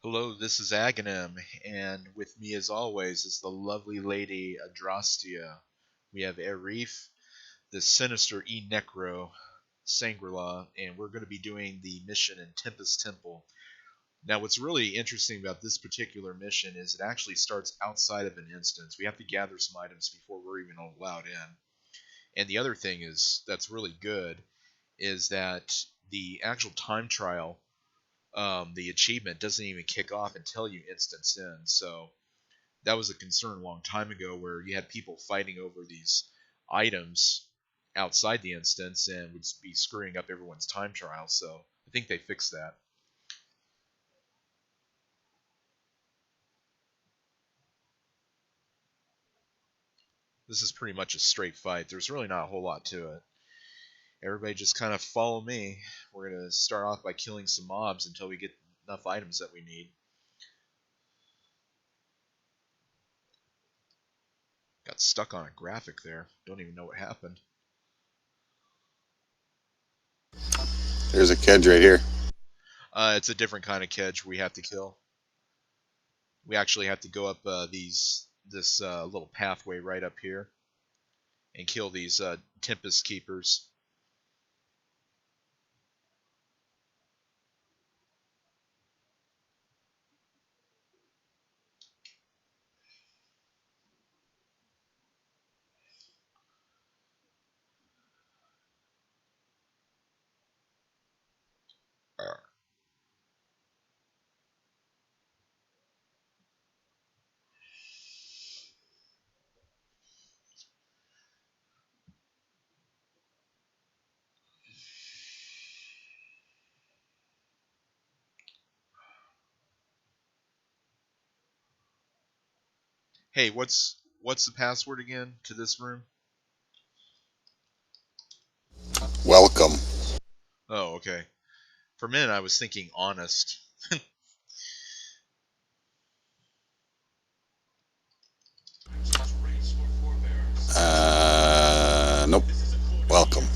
Hello, this is Aghanim, and with me as always is the lovely lady Adrastia. We have Erif, the sinister E-Necro, Sangrila, and we're going to be doing the mission in Tempest Temple. Now, what's really interesting about this particular mission is it actually starts outside of an instance. We have to gather some items before we're even allowed in. And the other thing is that's really good is that the actual time trial, the achievement doesn't even kick off until you instance in. So that was a concern a long time ago where you had people fighting over these items outside the instance and would be screwing up everyone's time trial. So I think they fixed that. This is pretty much a straight fight. There's really not a whole lot to it. Everybody just kind of follow me. We're going to start off by killing some mobs until we get enough items that we need. Got stuck on a graphic there. Don't even know what happened. There's a kedge right here. It's a different kind of kedge we have to kill. We actually have to go up this little pathway right up here and kill these Tempest Keepers. Hey, what's the password again to this room? Welcome. Oh, okay. For a minute I was thinking honest. Nope. Welcome.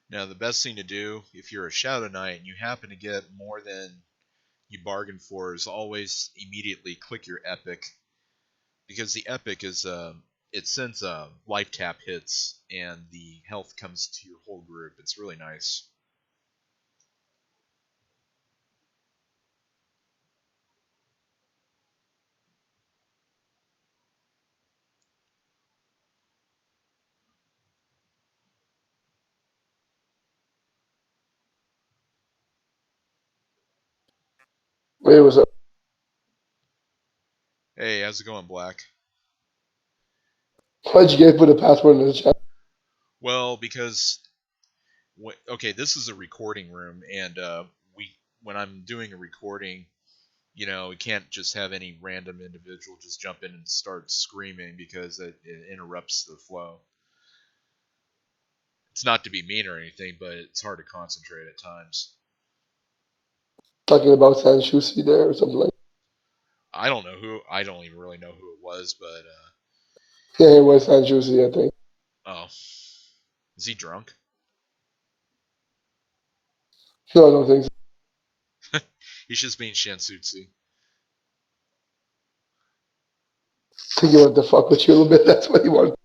Now the best thing to do if you're a Shadow Knight and you happen to get more than you bargained for is always immediately click your epic, because the epic is it sends life tap hits and the health comes to your whole group. It's really nice. Wait, what's up? Hey, how's it going, Black? Why'd you guys put a password in the chat? Well, because okay, this is a recording room, and when I'm doing a recording, we can't just have any random individual just jump in and start screaming because it interrupts the flow. It's not to be mean or anything, but it's hard to concentrate at times. Talking about Sanchusi there or something like that. I don't know who. I don't even really know who it was, but Yeah, it was Sanchusi, I think. oh, is he drunk? No, I don't think so. He's just being Shansutsu. I think he wanted to fuck with you a little bit. That's what he wanted.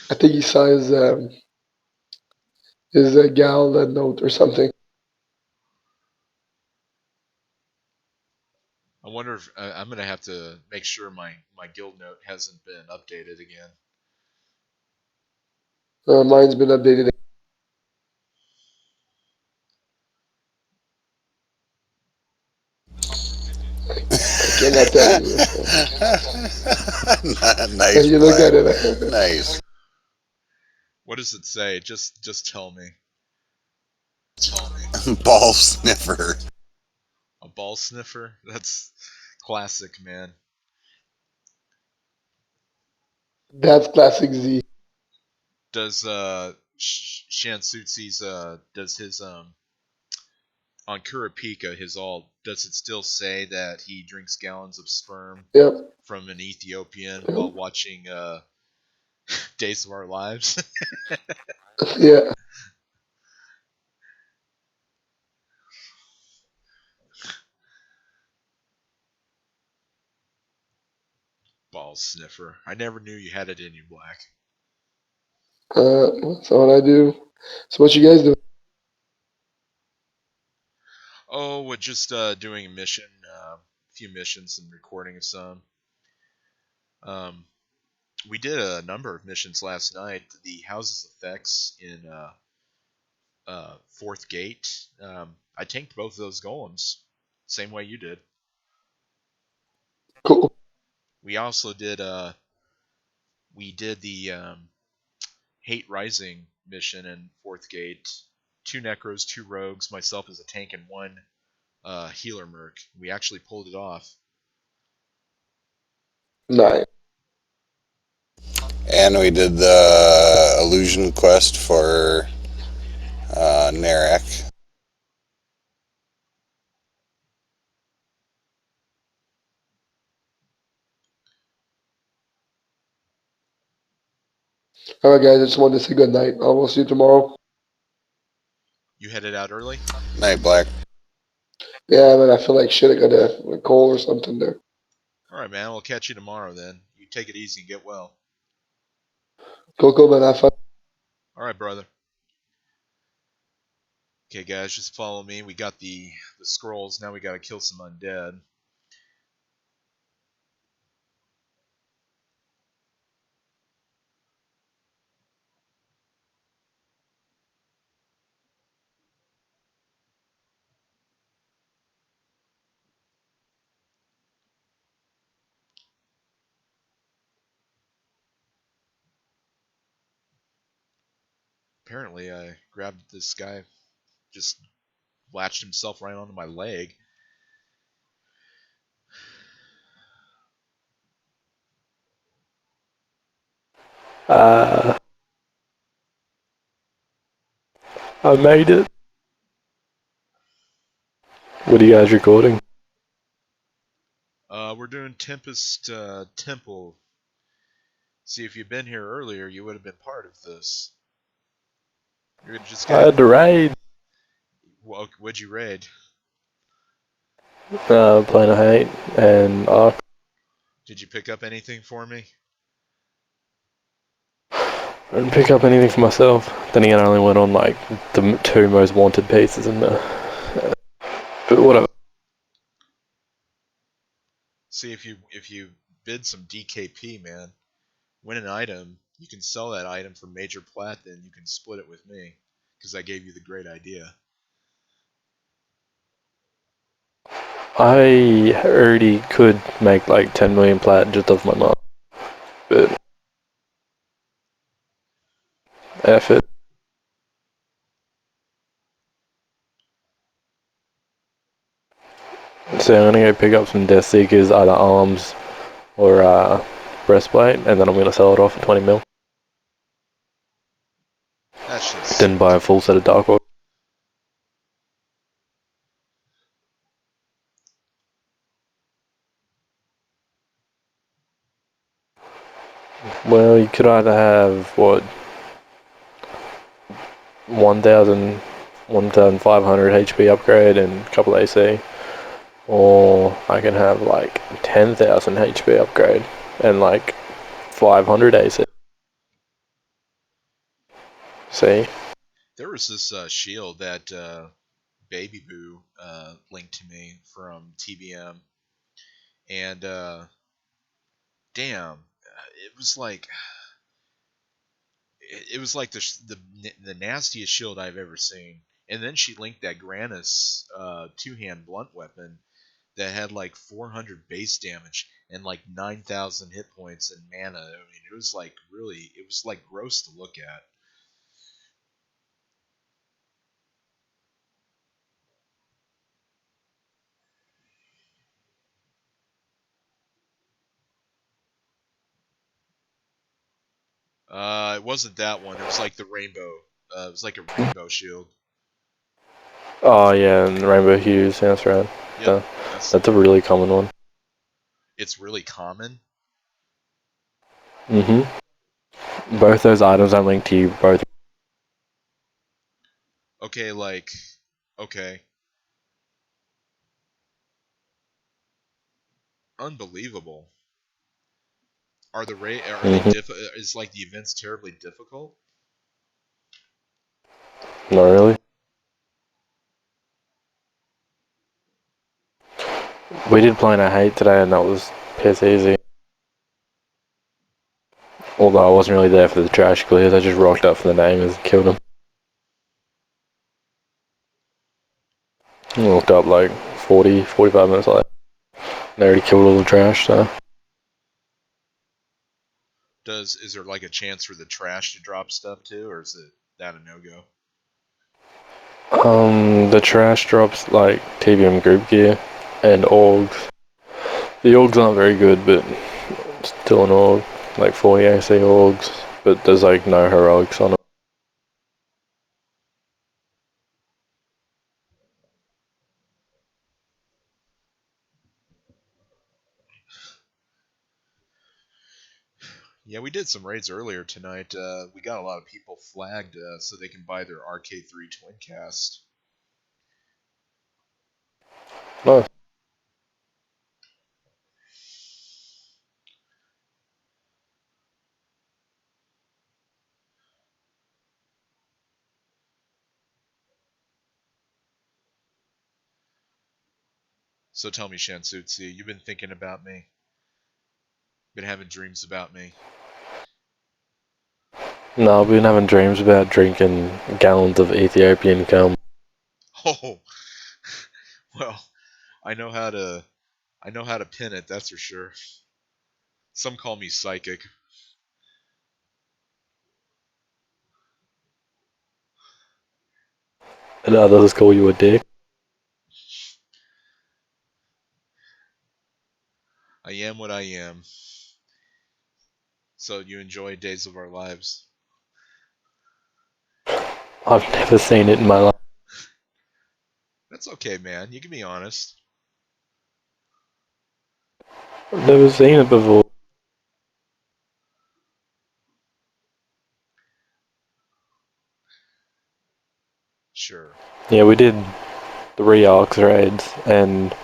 I think he saw his gal that note or something. I wonder if I'm gonna have to make sure my guild note hasn't been updated again. Mine's been updated. I cannot tell you. Nice. You look at it. Nice. What does it say? Just tell me. Ball sniffer. Ball sniffer. That's classic, man. That's classic Z. Does Shansutzi's does his on Kurapika his all does it still say that he drinks gallons of sperm Yep. from an Ethiopian while Yep. watching Days of Our Lives? Yeah. Ball sniffer. I never knew you had it in you, Black. That's all I do. So what you guys do? Oh, we're just doing a mission, a few missions and recording of some. Um, we did a number of missions last night. The houses effects in Fourth Gate. I tanked both of those golems, same way you did. Cool. We also did we did the Hate Rising mission in Fourth Gate. 2 Necros, 2 Rogues, myself as a tank, and 1 healer merc. We actually pulled it off. Nice. And we did the illusion quest for Narak. All right, guys. I just wanted to say good night. I will see you tomorrow. You headed out early? Night, Black. Yeah, man. I feel like shit. I got a cold or something there. Alright, man. We'll catch you tomorrow then. You take it easy and get well. Cool, man. Have fun. Alright, brother. Okay, guys, just follow me. We got the scrolls. Now we gotta kill some undead. Apparently, I grabbed this guy, just latched himself right onto my leg. Uh, I made it. What are you guys recording? We're doing Tempest Temple. See, if you'd been here earlier, you would have been part of this. You're just I gonna. had to raid. Well, what'd you raid? Planet Hate and Ark. Did you pick up anything for me? I didn't pick up anything for myself. Then again, I only went on like the 2 most wanted pieces in the. But whatever. See, if you bid some DKP, man, win an item, you can sell that item for major plat, then you can split it with me, because I gave you the great idea. I already could make like 10 million plat just off my mark. But effort. So I'm gonna go pick up some Death Seekers, either arms or breastplate, and then I'm gonna sell it off for 20 mil. That's just Then buy a full set of Dark Orb. Well, you could either have what 1,000, 1,500 HP upgrade and a couple AC, or I can have like 10,000 HP upgrade and like 500 AC. See? there was this shield that Baby Boo linked to me from TBM, and damn, it was like the nastiest shield I've ever seen. And then she linked that Granis 2-hand blunt weapon that had like 400 base damage and like 9,000 hit points and mana. I mean, it was like really, it was like gross to look at. It wasn't that one. It was like the rainbow. It was like a rainbow shield. Oh yeah, and Rainbow Hues, yeah, that's right. Yep, Yeah, that's the that's a one. really common one. It's really common. Both those items I linked to you both. Okay, like, okay, unbelievable. Are they Mm-hmm. Is like the events terribly difficult? Not really. We did Plain I Hate today, and that was piss easy. Although I wasn't really there for the trash clears, I just rocked up for the namers and killed them. I looked up like 40, 45 minutes later. They already killed all the trash, so. Is there like a chance for the trash to drop stuff too, or is it that a no go? The trash drops like TBM group gear and orgs. The orgs aren't very good, but still an org. Like 40 AC orgs, but there's like no heroics on it. Yeah, we did some raids earlier tonight. We got a lot of people flagged so they can buy their RK3 twin cast. Nice. So tell me, Shansutsi, you've been thinking about me, been having dreams about me. No, I've been having dreams about drinking gallons of Ethiopian cum. Oh, well, I know how to I know how to pin it. That's for sure. Some call me psychic. And others call you a dick. I am what I am. So you enjoy Days of Our Lives. I've never seen it in my life. That's okay, man. You can be honest. I've never seen it before. Sure. Yeah, we did 3 ARX raids, and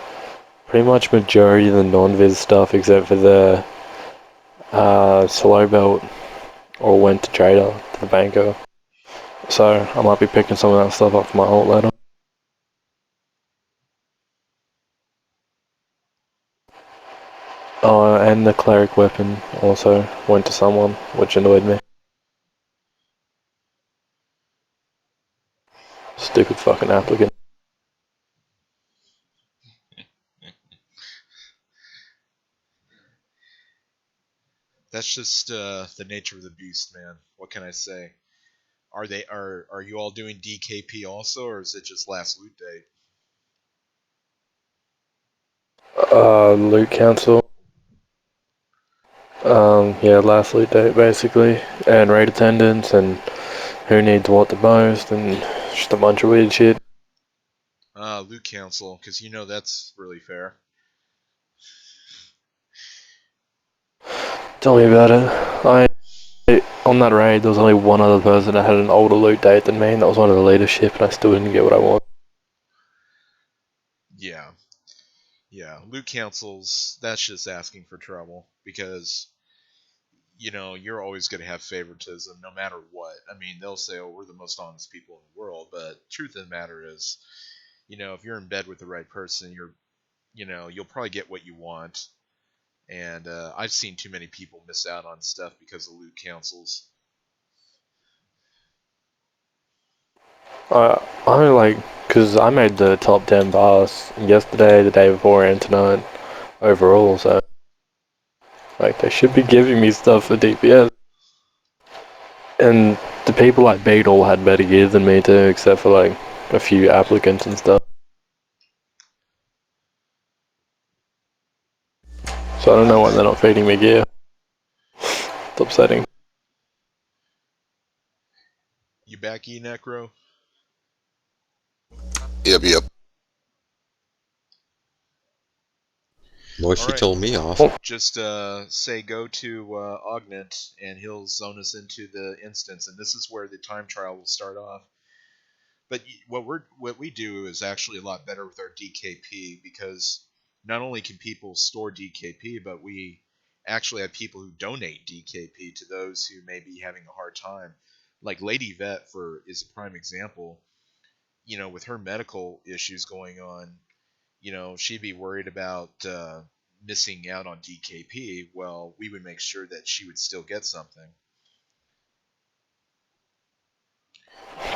pretty much majority of the non-viz stuff, except for the slow belt, all went to trader, to the banker. So I might be picking some of that stuff up for my alt later. Oh, and the cleric weapon also went to someone, which annoyed me. Stupid fucking applicant. That's just the nature of the beast, man. What can I say? Are you all doing DKP also, or is it just last loot date? Loot council. Yeah, last loot date basically, and raid attendance, and who needs what the most, and just a bunch of weird shit. Loot council, because you know that's really fair. Tell me about it. On that raid, there was only one other person that had an older loot date than me, and that was one of the leadership, and I still didn't get what I want. Yeah, yeah. Loot councils. That's just asking for trouble because you're always going to have favoritism no matter what. I mean, they'll say, "Oh, we're the most honest people in the world," but truth of the matter is, if you're in bed with the right person, you'll probably get what you want. And I've seen too many people miss out on stuff because of loot councils. I like, because I made the top 10 pass yesterday, the day before, and tonight overall, so like they should be giving me stuff for DPS. And the people I beat all had better gear than me too, except for like a few applicants and stuff. So I don't know why they're not feeding me gear. It's upsetting. You back, E Necro? Yep. Well, All he right. told me off. Oh, Just say go to Augment, and he'll zone us into the instance, and this is where the time trial will start off. But what we do is actually a lot better with our DKP because not only can people store DKP, but we actually have people who donate DKP to those who may be having a hard time. Like Lady Vet is a prime example. With her medical issues going on, she'd be worried about missing out on DKP. Well, we would make sure that she would still get something.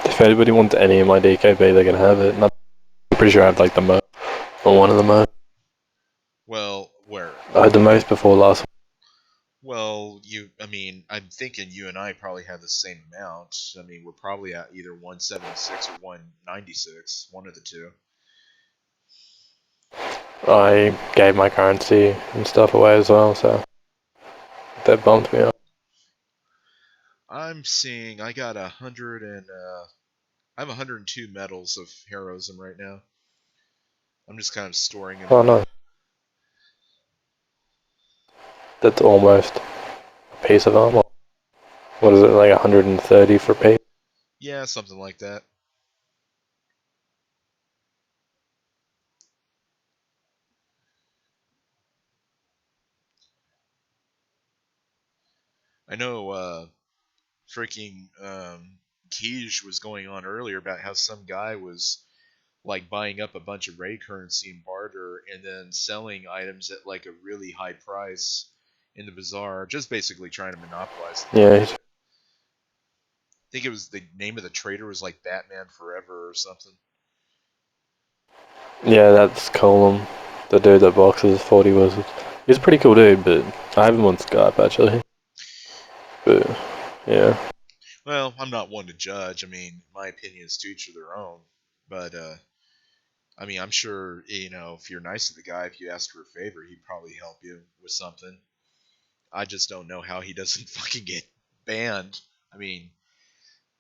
if anybody wants any of my DKP, they can have it. And I'm pretty sure I have like the most, or one of the most. Well, where? I had the most before last. Well, I'm thinking you and I probably have the same amount. I mean, we're probably at either 176 or 196, one of the two. I gave my currency and stuff away as well, so that bumped me up. I'm seeing I got 100 and I have 102 medals of heroism right now. I'm just kind of storing them Oh up. no, that's almost a piece of armor. What is it, like 130 for P? Yeah, something like that. I know freaking Kij was going on earlier about how some guy was like buying up a bunch of raid currency in barter and then selling items at like a really high price in the bazaar, just basically trying to monopolize the Yeah, market. I think it was the name of the trader was like Batman Forever or something. yeah, that's Colum, the dude that boxes 40 wizards. He's a pretty cool dude, but I have him on Skype actually. But yeah, Well, I'm not one to judge. I mean, my opinion is to each of their own. But I'm sure if you're nice to the guy, if you ask for a favor, he'd probably help you with something. I just don't know how he doesn't fucking get banned. I mean,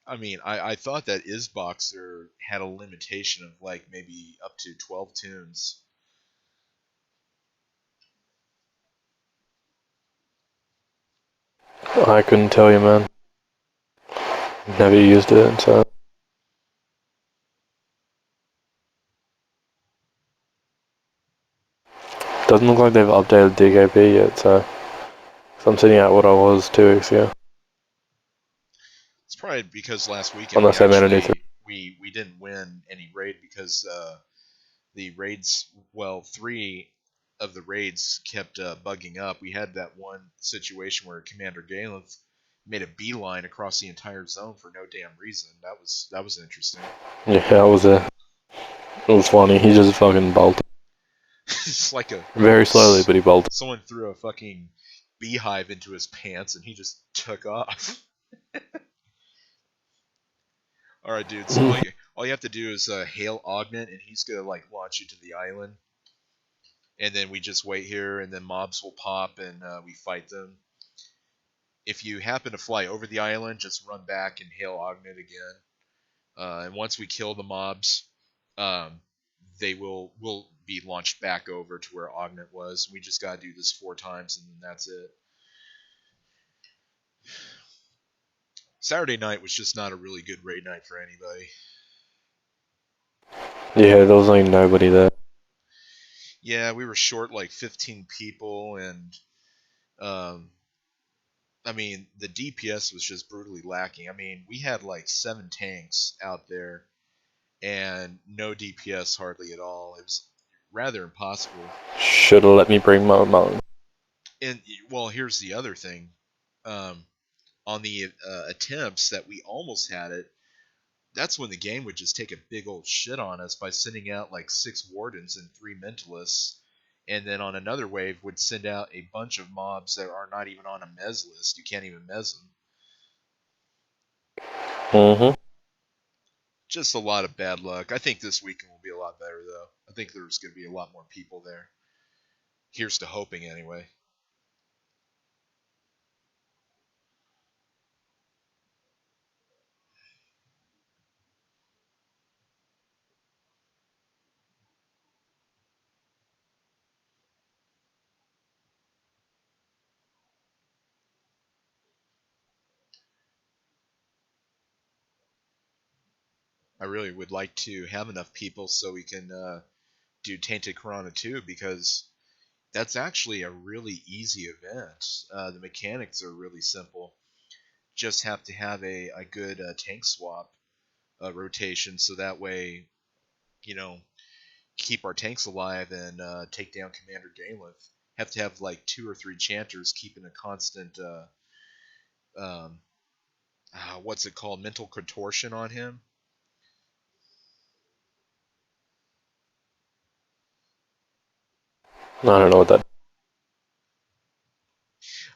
I thought that Isboxer had a limitation of like maybe up to 12 tunes. I couldn't tell you, man. Never used it, so doesn't look like they've updated DKP yet. So I'm sitting at what I was 2 weeks ago, It's probably because last weekend unless they made a new thing. we didn't win any raid because the raids, well, three of the raids kept bugging up. We had that one situation where Commander Galen made a beeline across the entire zone for no damn reason. That was interesting. Yeah, it was funny. He just fucking bolted It's like very slowly, but he bolted. someone threw a fucking beehive into his pants and he just took off. All right, dude. So all you have to do is hail Augment, and he's gonna like launch you to the island, and then we just wait here, and then mobs will pop, and we fight them. If you happen to fly over the island, just run back and hail Augment again. And once we kill the mobs, um, they will be launched back over to where Augment was. We just gotta do this 4 times, and then that's it. Saturday night was just not a really good raid night for anybody. Yeah, there was like nobody there. Yeah, we were short like 15 people, and um, the DPS was just brutally lacking. We had like 7 tanks out there and no DPS hardly at all. It was rather impossible. Should have let me bring my mullen. And well, here's the other thing. Um, on the attempts that we almost had it, that's when the game would just take a big old shit on us by sending out like 6 wardens and 3 mentalists. And then on another wave would send out a bunch of mobs that are not even on a mez list. You can't even mez them. Mm-hmm. Just a lot of bad luck. I think this weekend will be a lot better, though. I think there's going to be a lot more people there. Here's to hoping, anyway. I really would like to have enough people so we can do Tainted Corona 2 because that's actually a really easy event. The mechanics are really simple. Just have to have a good tank swap rotation so that way, you know, keep our tanks alive and take down Commander Galen. Have to have like 2 or 3 chanters keeping a constant, um, what's it called, mental contortion on him. I don't know what that.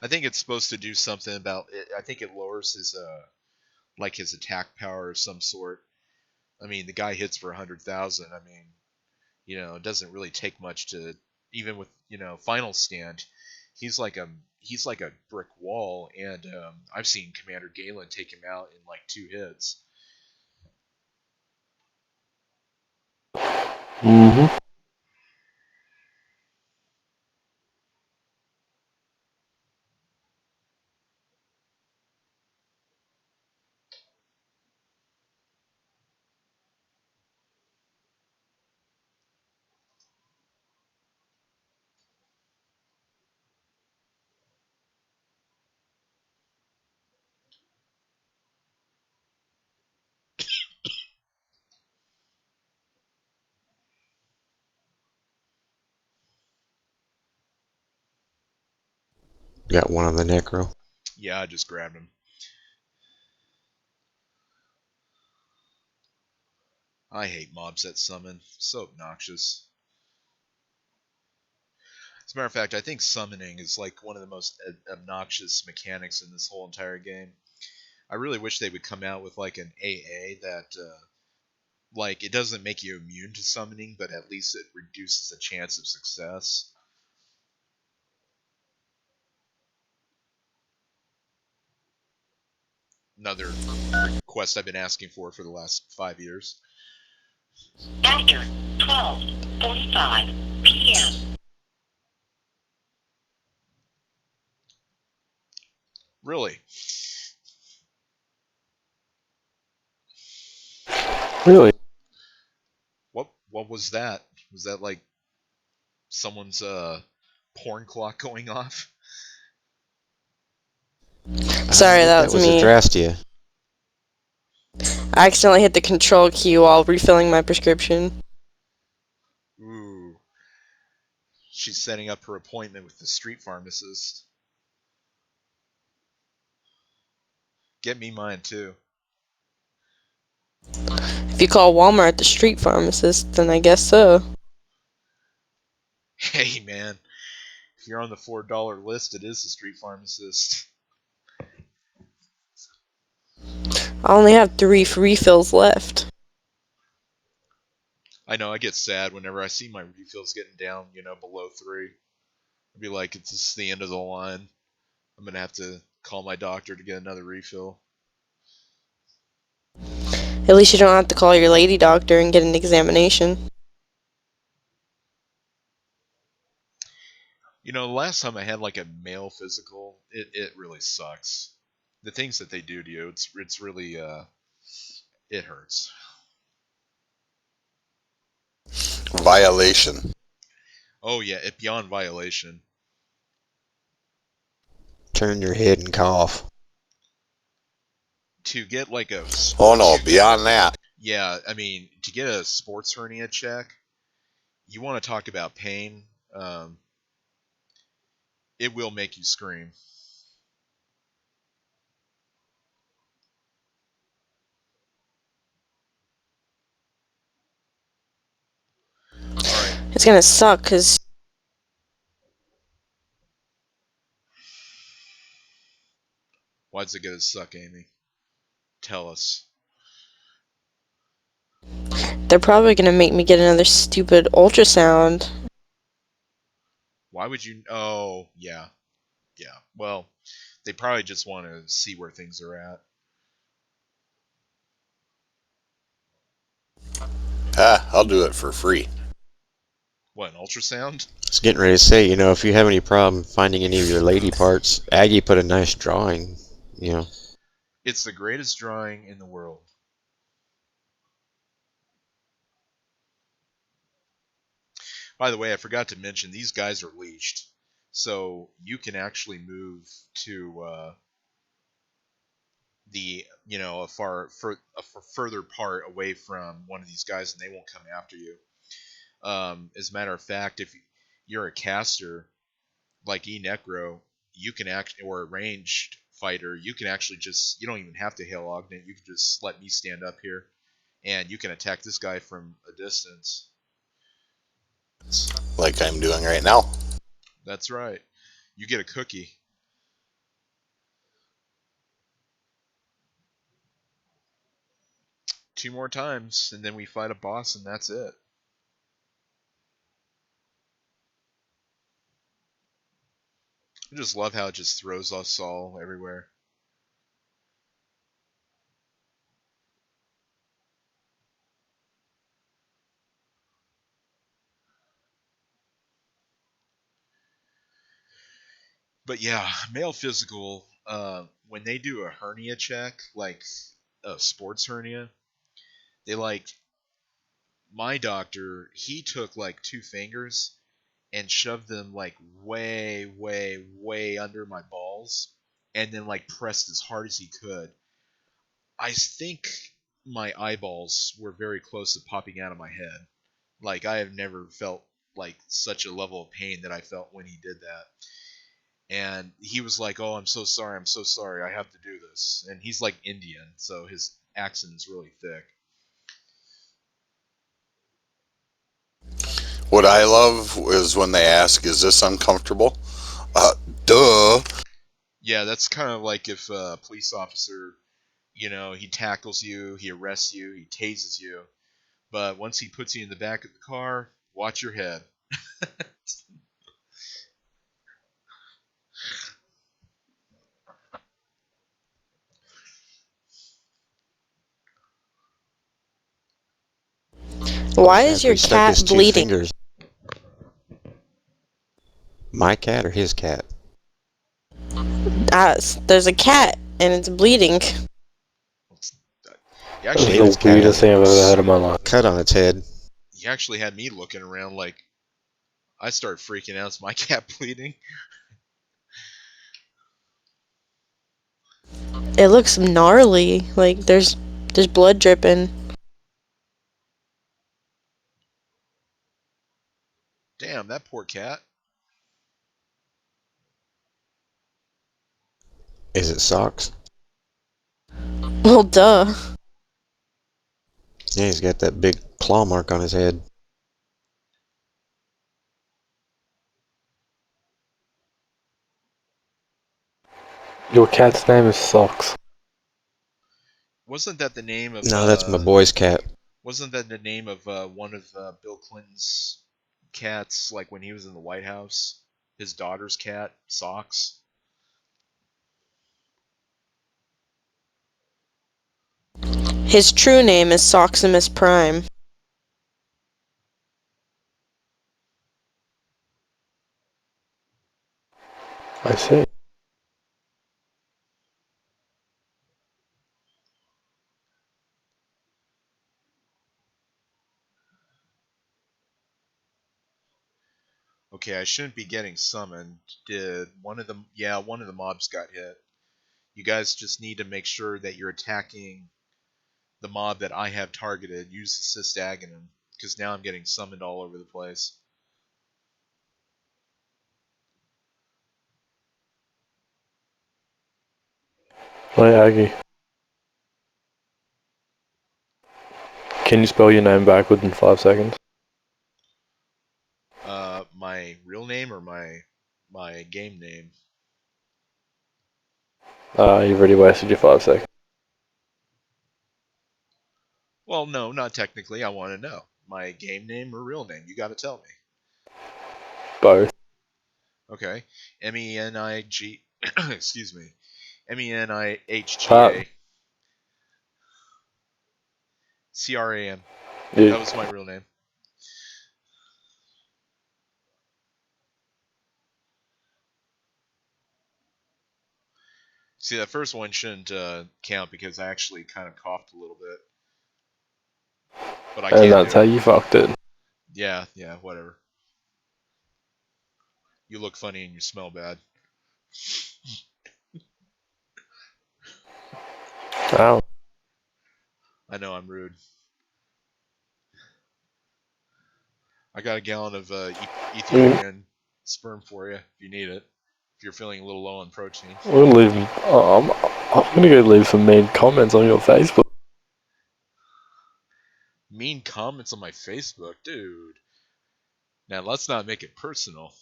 I think it's supposed to do something about it. I think it lowers his like his attack power of some sort. I mean, the guy hits for 100,000. I mean, it doesn't really take much to even with final stand. He's like a brick wall, and I've seen Commander Galen take him out in like 2 hits. Mm-hmm. Got one on the Necro. Yeah, I just grabbed him. I hate mobs that summon. So obnoxious. As a matter of fact, I think summoning is like one of the most obnoxious mechanics in this whole entire game. I really wish they would come out with like an AA that like it doesn't make you immune to summoning, but at least it reduces the chance of success. Another request I've been asking for the last 5 years. After 12:45 p.m. Really? Really? What was that? Was that like someone's porn clock going off? Sorry, that That was was me. Adrastia. I accidentally hit the control key while refilling my prescription. Ooh. She's setting up her appointment with the street pharmacist. Get me mine too. If you call Walmart the street pharmacist, then I guess so. Hey man, if you're on the $4 list, it is a street pharmacist. I only have 3 refills left. I know I get sad whenever I see my refills getting down, below 3. I'd be like, it's just the end of the line. I'm gonna have to call my doctor to get another refill. At least you don't have to call your lady doctor and get an examination. The last time I had like a male physical, it really sucks. The things that they do to you, it's really it hurts. Violation. Oh yeah, it beyond violation. Turn your head and cough. To get like a Oh sports, no, beyond that. yeah, I mean to get a sports hernia check, you want to talk about pain. It will make you scream. All right. It's gonna suck because Why's it gonna suck, Amy? Tell us. they're probably gonna make me get another stupid ultrasound. Why would you? Oh, yeah. Yeah. Well, they probably just want to see where things are at. I'll do it for free. What, an ultrasound? I was getting ready to say, if you have any problem finding any of your lady parts, Aggie put a nice drawing, It's the greatest drawing in the world. By the way, I forgot to mention these guys are leashed, so you can actually move to a further part away from one of these guys, and they won't come after you. As a matter of fact, if you're a caster like E Necro, you can actually, or a ranged fighter, you can actually just, you don't even have to hail Ogden. You can just let me stand up here, and you can attack this guy from a distance. Like I'm doing right now. That's right. You get a cookie. Two more times, and then we fight a boss, and that's it. I just love how it just throws us all everywhere. But yeah, male physical, when they do a hernia check, like a sports hernia, they like, my doctor, he took like two fingers and shoved them like way, way, way under my balls, and then like pressed as hard as he could. I think my eyeballs were very close to popping out of my head. Like, I have never felt like such a level of pain that I felt when he did that. And he was like, "Oh, I'm so sorry, I have to do this." And he's like Indian, so his accent is really thick. What I love is when they ask, "Is this uncomfortable?" Duh. Yeah, that's kind of like if a police officer, he tackles you, he arrests you, he tases you, but once he puts you in the back of the car, watch your head. Why is After your he stuck his cat two bleeding? fingers. My cat or his cat? There's a cat and it's bleeding. You That's actually, David's the cat weirdest has thing I've ever a heard in my life. cut on its head. you actually had me looking around like I start freaking out. Is my cat bleeding? It looks gnarly. Like there's blood dripping. Damn, that poor cat. Is it socks? Well, duh. Yeah, he's got that big claw mark on his head. Your cat's name is Socks. Wasn't that the name of No, that's my boy's cat. Wasn't that the name of one of Bill Clinton's cats, like when he was in the White House? His daughter's cat, Socks. His true name is Soximus Prime. I see. Okay, I shouldn't be getting summoned. Did one of them? Yeah, one of the mobs got hit. You guys just need to make sure that you're attacking the mob that I have targeted. Use assist Aghanim, because now I'm getting summoned all over the place. Hey, Aggie. Can you spell your name backwards in 5 seconds? My real name or my game name? You've already wasted your 5 seconds. Well, no, not technically. I want to know my game name or real name. You got to tell me. Both. Okay, MENIG. Excuse me, MENIHGA CRAM. That was my real name. See, that first one shouldn't count because I actually kind of coughed a little bit. But I And can't that's do how it. you fucked it. Yeah, whatever. You look funny and you smell bad. Ow. I know I'm rude. I got a gallon of Ethiopian sperm for you if you need it. If you're feeling a little low on protein. I'm gonna leave. I'm gonna go leave some mean comments on your Facebook. Mean comments on my Facebook, dude. Now let's not make it personal.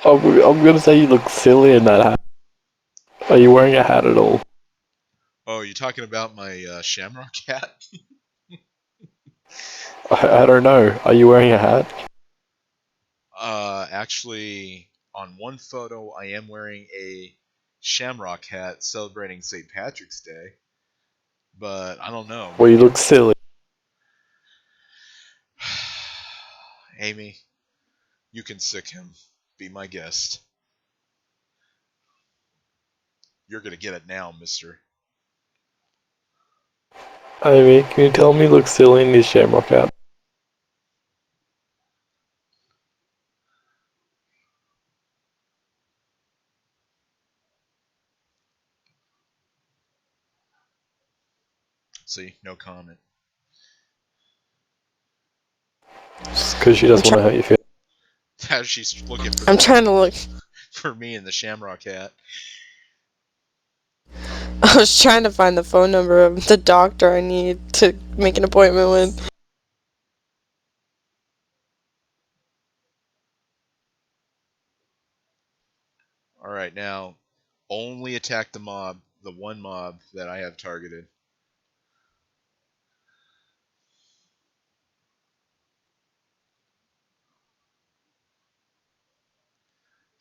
I'm gonna say you look silly in that hat. Are you wearing a hat at all? Oh, you talking about my shamrock hat? I don't know. Are you wearing a hat? Actually, on one photo, I am wearing a shamrock hat celebrating St. Patrick's Day. But I don't know. Well, you look silly. Amy, you can sick him. Be my guest. You're gonna get it now, mister. Amy, can you tell me you look silly in this shamrock hat? See, no comment. Just because she doesn't want to hurt your feelings. She's looking for I'm trying to look. for me in the shamrock hat. I was trying to find the phone number of the doctor I need to make an appointment with. Alright, now, only attack the mob, the one mob that I have targeted.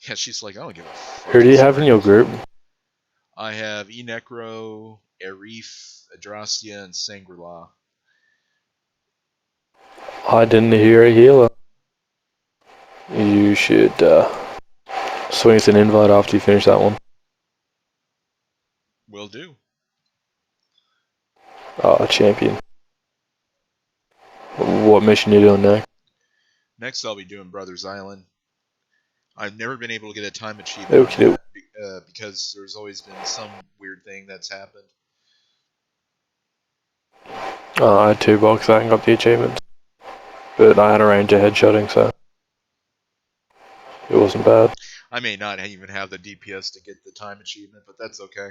Yeah, she's like, I don't give a fuck. Who do you have in your group? I have Enecro, Arif, Adrastia, and Sangrila. I didn't hear a healer. You should swing us an invite after you finish that one. Will do. Champion. What mission you doing next? Next, I'll be doing Brothers Island. I've never been able to get a time achievement on Okey-doke. that because there's always been some weird thing that's happened. I had 2 boxes, I got the achievements. But I had a range of headshotting, so it wasn't bad. I may not even have the DPS to get the time achievement, but that's okay.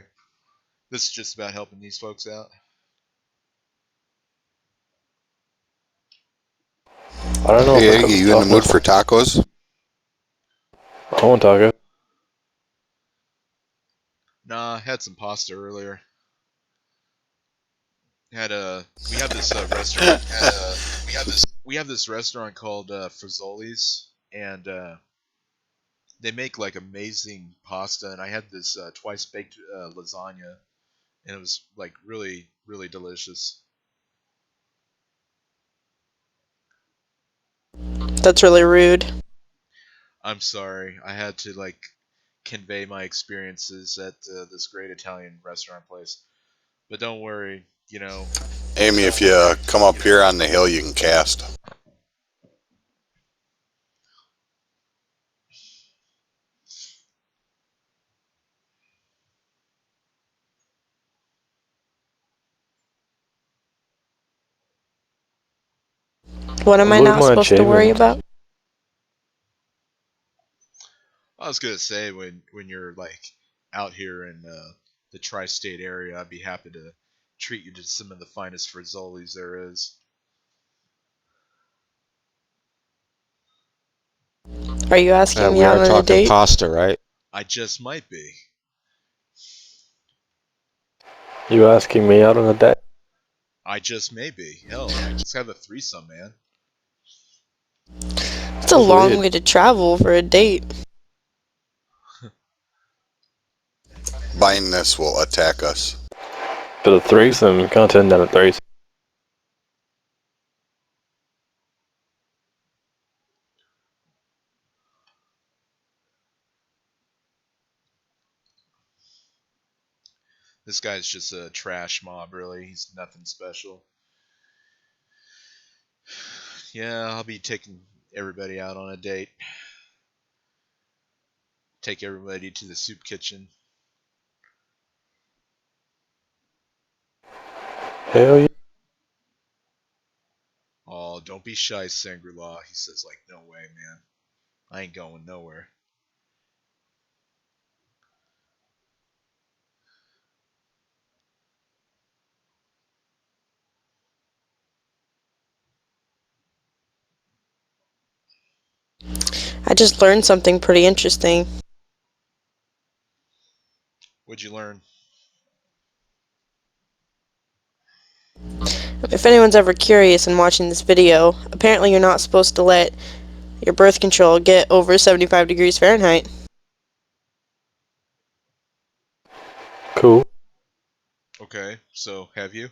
This is just about helping these folks out. I don't know Hey, if I Eggy, got you in the mood for tacos? I want taco. Nah, I had some pasta earlier. We have this restaurant. We have this restaurant called Frizzoli's, and they make like amazing pasta. And I had this twice baked lasagna, and it was like really, really delicious. That's really rude. I'm sorry, I had to like convey my experiences at this great Italian restaurant place. But don't worry, you know. Amy, if you come up here on the hill, you can cast. What am I Look at not my supposed to worry achievement. about? I was gonna say when you're like out here in the tri-state area, I'd be happy to treat you to some of the finest Frizzolis there is. Are you asking me We out are on a talking date? pasta, right? I just might be. You asking me out on a date? I just may be. Hell, let's have a threesome, man. It's a That's long weird. way to travel for a date. Buying this will attack us. But a threesome, you can't turn down a threesome. This guy's just a trash mob, really. He's nothing special. Yeah, I'll be taking everybody out on a date. Take everybody to the soup kitchen. Hell yeah. Oh, don't be shy, Shangri-La. He says, like, no way, man. I ain't going nowhere. I just learned something pretty interesting. What'd you learn? If anyone's ever curious in watching this video, apparently you're not supposed to let your birth control get over 75 degrees Fahrenheit. Cool. Okay, so have you?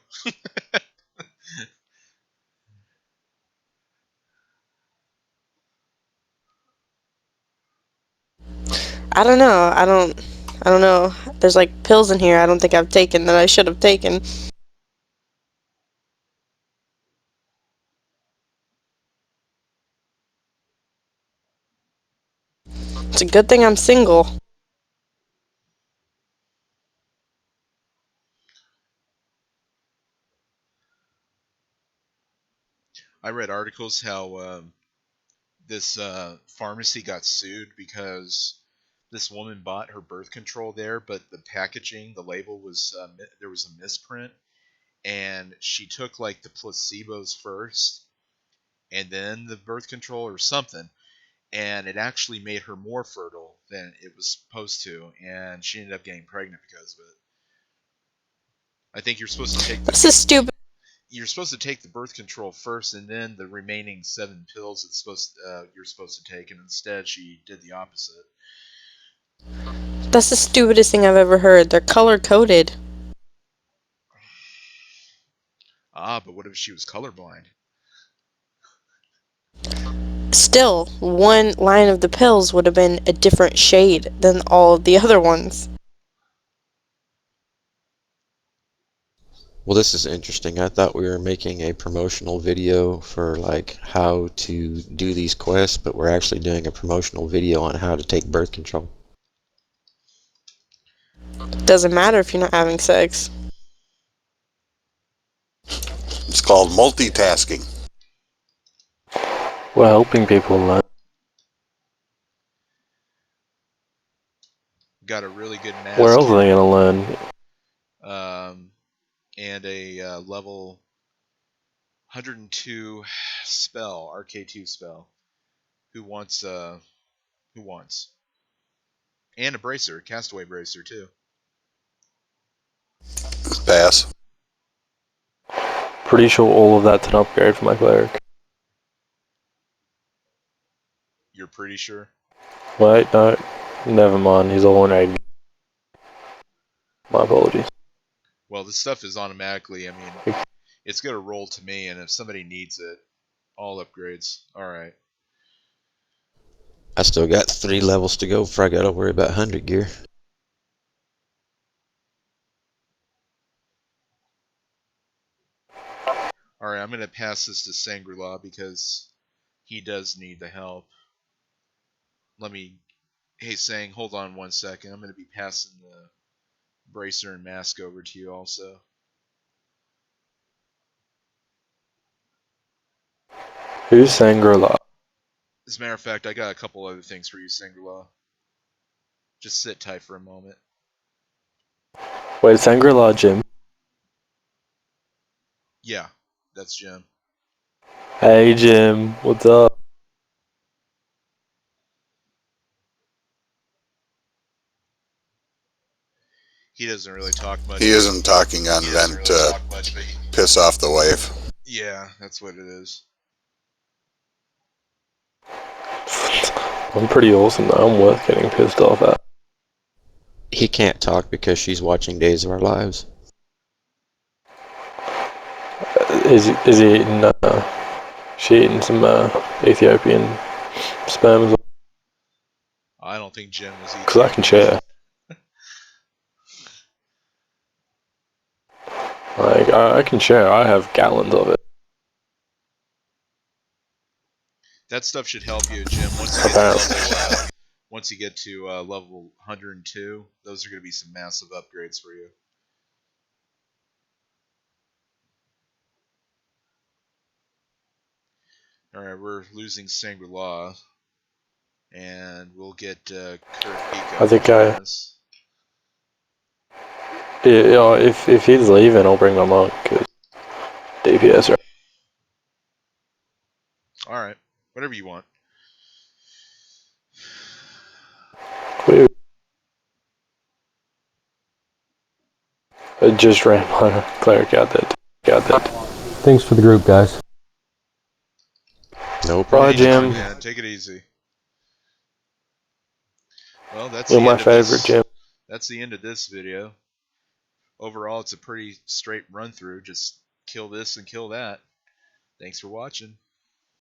I don't know. I don't know. There's like pills in here I don't think I've taken that I should have taken. It's a good thing I'm single. I read articles how this pharmacy got sued because this woman bought her birth control there, but the packaging, the label was there was a misprint, and she took like the placebos first, and then the birth control or something, and it actually made her more fertile than it was supposed to, and she ended up getting pregnant because of it. I think you're supposed to take This is stupid. the birth control first, and then the remaining 7 pills you're supposed to take, and instead she did the opposite. That's the stupidest thing I've ever heard. They're color coded. Ah, but what if she was colorblind? Still, one line of the pills would have been a different shade than all of the other ones. Well, this is interesting. I thought we were making a promotional video for like how to do these quests, but we're actually doing a promotional video on how to take birth control. Doesn't matter if you're not having sex. It's called multitasking. We're helping people learn. Got a really good Where mask else are they here, gonna learn? and a level 102 spell, RK2 spell. Who wants? Who wants? And a bracer, castaway bracer too. Pass. Pretty sure all of that's an upgrade for my cleric. You're pretty sure? Wait, no. Never mind, he's all in 80. My apologies. Well, this stuff is automatically. I mean, it's gonna roll to me, and if somebody needs it, all upgrades. All right. I still got 3 levels to go before I gotta worry about 100 gear. All right, I'm gonna pass this to Shangri-La because he does need the help. Let me. Hey, Sang, hold on one second. I'm gonna be passing the bracer and mask over to you also. Who's Sangrila? As a matter of fact, I got a couple other things for you, Shangri-La. Just sit tight for a moment. Wait, Sangrila Jim? Yeah, that's Jim. Hey Jim, what's up? He doesn't really talk much. He isn't talking on vent to piss off the wife. Yeah, that's what it is. I'm pretty awesome though, I'm worth getting pissed off at. He can't talk because she's watching Days of Our Lives. Is he eating, she eating some, Ethiopian sperm as well? I don't think Jim was Because I can share. Like, I can share, I have gallons of it. That stuff should help you, Jim. Once you get to level 102, those are going to be some massive upgrades for you. All right, we're losing Shangri-La, and we'll get Kurt Pico. I think if he's leaving, I'll bring my monk. Cause DPS. All right, whatever you want. I just ran my cleric out that. Thanks for the group, guys. No Bye, problem. Jim. Man, take it easy. Well, that's You're the my end of favorite, this. Jim. That's the end of this video. Overall, it's a pretty straight run through. Just kill this and kill that. Thanks for watching.